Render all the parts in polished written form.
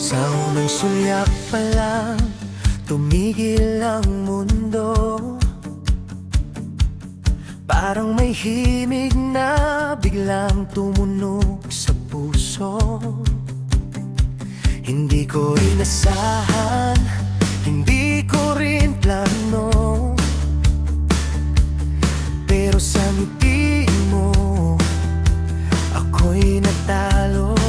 Sa unang sulyak pa lang, tumigil ang mundo. Parang may himig na biglang tumunog sa puso. Hindi ko inasahan, hindi ko rin plano, pero sa ngiti mo, ako'y natalo.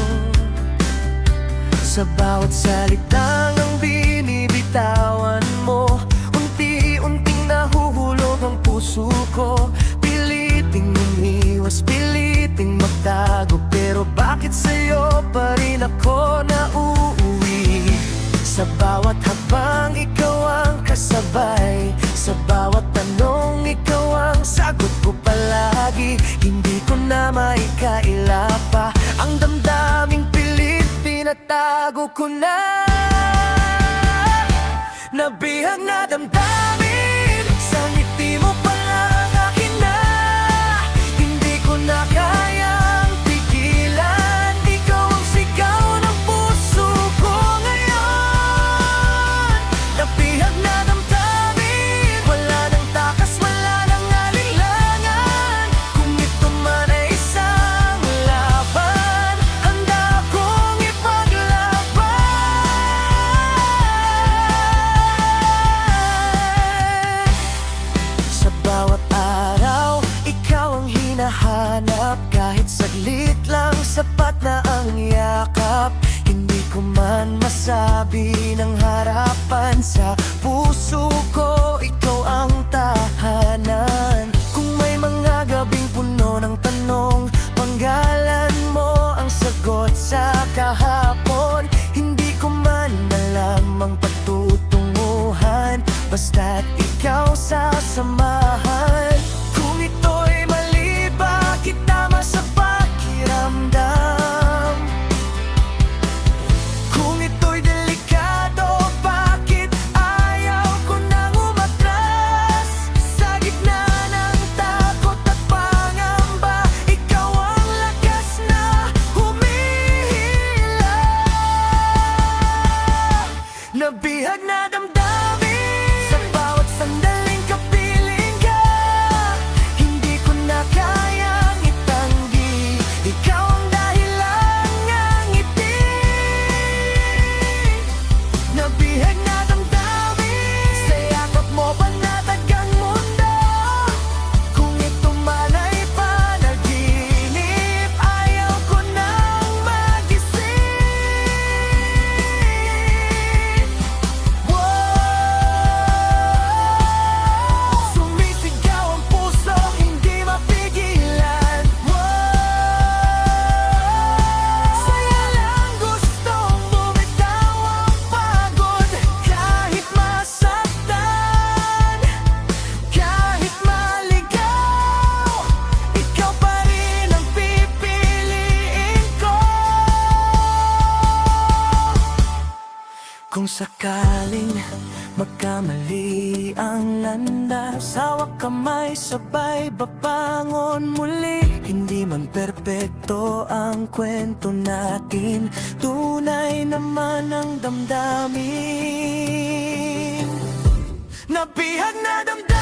Sa bawat salitang ang binibitawan mo, unti-unting nahuhulog ang puso ko. Piliting umiwas, piliting magtago, pero bakit sa'yo pa rin ako nauuwi? Sa bawat habang ikaw ang kasabay, sa bawat tanong ikaw ang sagot ko palagi. Hindi ko na maikaila pa ang damdaming pilit, tinatago ko na. Nabihag na damdamin, sa ngiti mo palang akin na. Hindi ko na kayang pigilan, ikaw ang sigaw ng puso ko ngayon. Nabihag na damdamin, wala nang takas, wala nang alinlangan. Kung ito man ay isang laban, handa kong ipaglaban. Sa bawat araw, ikaw ang hinahanap. Kahit saglit lang, sapat na ang yakap. Hindi ko man masabi ng harapan, sa puso ko ikaw ang tahanan. Kung may mga gabing puno ng tanong, panggalan mo ang sagot sa kahapon. Hindi ko man alam ang patutunguhan, basta't ikaw sasamahan. Kung ito'y mali, bakit tama sa pakiramdam? Kung ito'y delikado, bakit ayaw ko nang umatras? Sa gitna ng takot at pangamba, ikaw ang lakas na humihila. Nabihag na damdamin, sa bawat sandaling kapiling ka. Hindi ko na kayang itanggi, ikaw ang dahilan ng ngiti. Nabihag na damdamin, sa yakap mo panatag ang mundo. Kung ito man ay panaginip, ayaw ko nang magising. Sumisigaw ang puso, hindi mapigilan. Saya lang gustong bumitaw ang pagod. Kahit masaktan, kahit maligaw, ikaw pa rin ang pipiliin ko. Kung sakaling magkamali ang landas, hawak kamay, sabay babangon muli. Hindi man perpekto ang kwento natin, tunay naman ang damdamin. Nabihag na damdamin.